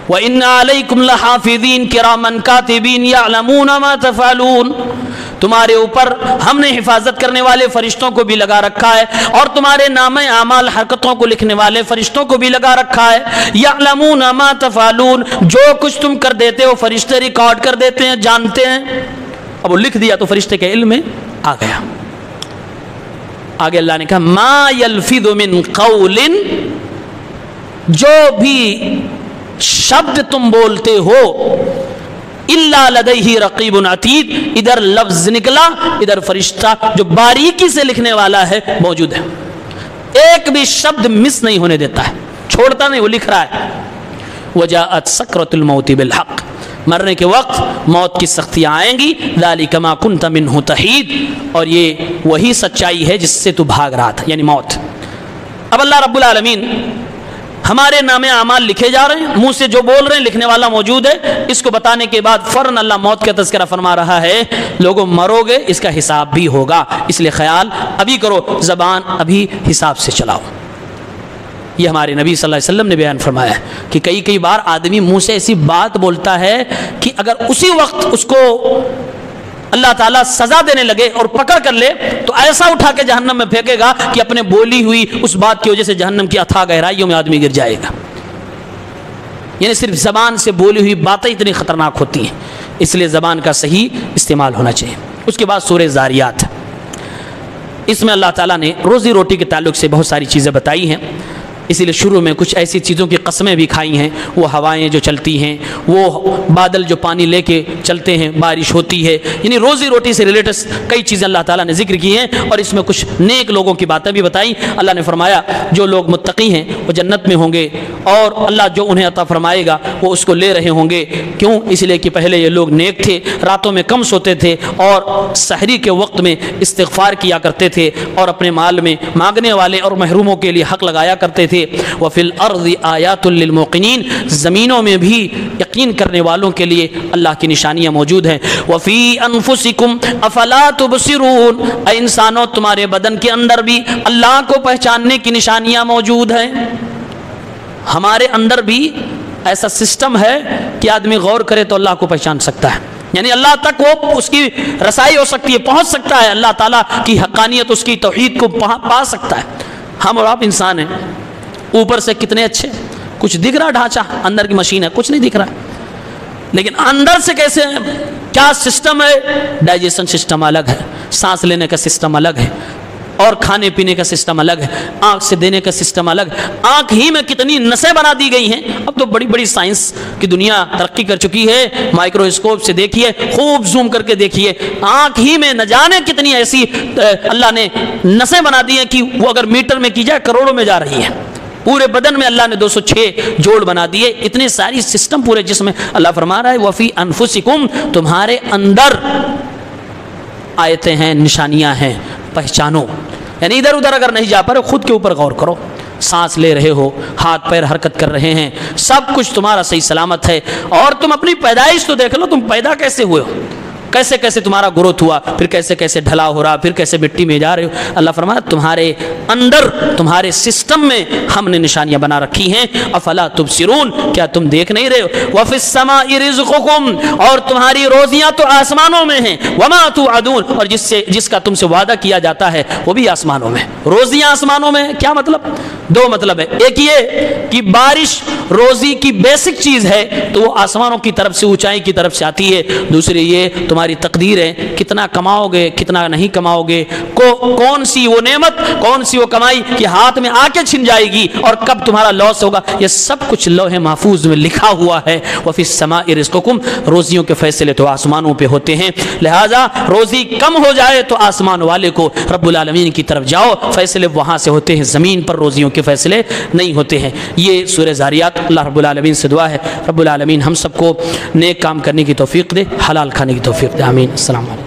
وَإِنَّ عَلَيْكُمْ لَحَافِظِينَ كِرَامًا كَاتِبِينَ يَعْلَمُونَ مَا تَفْعَلُونَ، تمہارے اوپر ہم نے حفاظت کرنے والے فرشتوں کو بھی لگا رکھا ہے، اور تمہارے نام اعمال حرکتوں کو لکھنے والے فرشتوں کو بھی لگا رکھا ہے۔ يَعْلَمُونَ مَا تَفْعَلُونَ، جو کچھ تم کر دیتے ہو فرشتے ریکارڈ کر دیتے ہیں، جانتے ہیں۔ اب وہ لکھ دیا تو فرشتے کے علم میں آ گیا۔ آگے اللہ نے کہا ما یلفظ من قول، جو بھی شبد تم بولتے ہو، الا لدیہ رقیب عتید، ادھر لفظ نکلا، ادھر فرشتہ جو باریکی سے لکھنے والا ہے موجود ہے، ایک بھی شبد مس نہیں ہونے دیتا ہے، چھوڑتا نہیں، وہ لکھ رہا ہے۔ وجاءت سکرۃ الموت بالحق، مرنے کے وقت موت کی سختیاں آئیں گی، ذالک ما کنت منہ تحید، اور یہ وہی سچائی ہے جس سے تو بھاگ رہا تھا، یعنی موت۔ اب اللہ رب العالمین ہمارے نام اعمال لکھے جا رہے ہیں، منہ سے جو بول رہے ہیں لکھنے والا موجود ہے، اس کو بتانے کے بعد فوراً اللہ موت کا تذکرہ فرما رہا ہے، لوگوں مرو گے، اس کا حساب بھی ہوگا، اس لیے خیال ابھی کرو، زبان ابھی حساب سے چلاؤ۔ یہ ہمارے نبی صلی اللہ علیہ وسلم نے بیان فرمایا ہے کہ کئی بار آدمی منہ سے ایسی بات بولتا ہے کہ اگر اسی وقت اس کو اللہ تعالیٰ سزا دینے لگے اور پکڑ کر لے تو ایسا اٹھا کے جہنم میں پھینکے گا کہ اپنے بولی ہوئی اس بات کی وجہ سے جہنم کی اتھاہ گہرائیوں میں آدمی گر جائے گا۔ یعنی صرف زبان سے بولی ہوئی باتیں اتنی خطرناک ہوتی ہیں، اس لیے زبان کا صحیح استعمال ہونا چاہیے۔ اس کے بعد سورہ ذاریات، اس میں اللہ تعالیٰ نے روزی روٹی کے تعلق سے بہت ساری چیزیں بتائی ہیں، اسی لیے شروع میں کچھ ایسی چیزوں کی قسمیں بھی کھائی ہیں، وہ ہوائیں جو چلتی ہیں، وہ بادل جو پانی لے کے چلتے ہیں، بارش ہوتی ہے، یعنی روزی روٹی سے ریلیٹڈ کئی چیزیں اللہ تعالیٰ نے ذکر کی ہیں، اور اس میں کچھ نیک لوگوں کی باتیں بھی بتائیں۔ اللہ نے فرمایا جو لوگ متقی ہیں وہ جنت میں ہوں گے، اور اللہ جو انہیں عطا فرمائے گا وہ اس کو لے رہے ہوں گے۔ کیوں؟ اس لیے کہ پہلے یہ لوگ نیک تھے، راتوں میں کم سوتے تھے اور سحری کے وقت میں استغفار کیا کرتے تھے، اور اپنے مال میں مانگنے والے اور محروموں کے لیے حق لگایا کرتے تھے۔ وفی الارض آیات للموقنین، زمینوں میں بھی یقین کرنے والوں کے لیے اللہ کی نشانیاں موجود ہیں۔ وفی انفسکم افلا تبصرون، اے انسانوں تمہارے بدن کے اندر بھی اللہ کو پہچاننے کی نشانیاں موجود ہیں۔ ہمارے اندر بھی ایسا سسٹم ہے کہ آدمی غور کرے تو اللہ کو پہچان سکتا ہے، یعنی اللہ تک وہ اس کی رسائی ہو سکتی ہے، پہنچ سکتا ہے، اللہ تعالیٰ کی حقانیت، اس کی توحید کو پا سکتا ہے۔ ہم اور آپ انسان ہیں، اوپر سے کتنے اچھے، کچھ دکھ رہا ڈھانچہ، اندر کی مشین ہے کچھ نہیں دکھ رہا، لیکن اندر سے کیسے کیا سسٹم ہے؟ ڈائجیشن سسٹم الگ ہے، سانس لینے کا سسٹم الگ ہے، اور کھانے پینے کا سسٹم الگ ہے، آنکھ سے دینے کا سسٹم الگ ہے۔ آنکھ ہی میں کتنی نسیں بنا دی گئی ہیں، اب تو بڑی بڑی سائنس کی دنیا ترقی کر چکی ہے، مائکروسکوپ سے دیکھیے، خوب زوم کر کے دیکھیے، آنکھ ہی میں نہ جانے کتنی ایسی اللہ نے نسیں بنا دی ہیں کہ وہ اگر میٹر میں کی جائے کروڑوں میں جا رہی ہیں۔ پورے بدن میں اللہ نے 206 جوڑ بنا دیے، اتنے ساری سسٹم پورے جسم میں۔ اللہ فرما رہا ہے وفی انفسکم، تمہارے اندر آیتیں ہیں، نشانیاں ہیں، پہچانو۔ یعنی ادھر ادھر اگر نہیں جا پا رہے، خود کے اوپر غور کرو، سانس لے رہے ہو، ہاتھ پیر حرکت کر رہے ہیں، سب کچھ تمہارا صحیح سلامت ہے۔ اور تم اپنی پیدائش تو دیکھ لو، تم پیدا کیسے ہوئے ہو، کیسے کیسے تمہارا گروتھ ہوا، پھر کیسے کیسے ڈھلا ہو رہا، پھر کیسے مٹی میں جا رہے ہو۔ اللہ فرمایا تمہارے اندر، تمہارے سسٹم میں ہم نے نشانیاں بنا رکھی ہیں۔ افلا تبصرون، کیا تم دیکھ نہیں رہے ہو؟ وفی السماء رزقکم، اور تمہاری روزیاں تو آسمانوں میں ہیں، وما توعدون، اور جس کا تم سے وعدہ کیا جاتا ہے وہ بھی آسمانوں میں۔ روزیاں آسمانوں میں، کیا مطلب؟ دو مطلب ہے، ایک یہ کہ بارش روزی کی بیسک چیز ہے تو وہ آسمانوں کی طرف سے، اونچائی کی طرف سے آتی ہے۔ دوسری یہ تمہاری تقدیر ہے، کتنا کماؤ گے، کتنا نہیں کماؤ گے، کون سی وہ نعمت، کون سی وہ کمائی کہ ہاتھ میں آ کے چھن جائے گی، اور کب تمہارا لاس ہوگا، یہ سب کچھ لوح محفوظ میں لکھا ہوا ہے۔ وفی السماء رزقکم، روزیوں کے فیصلے تو آسمانوں پہ ہوتے ہیں، لہذا روزی کم ہو جائے تو آسمان والے کو رب العالمین کی طرف جاؤ، فیصلے وہاں سے ہوتے ہیں، زمین پر روزیوں کے فیصلے نہیں ہوتے ہیں۔ یہ سورہ ذاریات، اللہ رب العالمین سے دعا ہے رب العالمین ہم سب کو نیک کام کرنے کی توفیق دے، حلال کھانے کی توفیق دے، آمین۔ السلام علیکم۔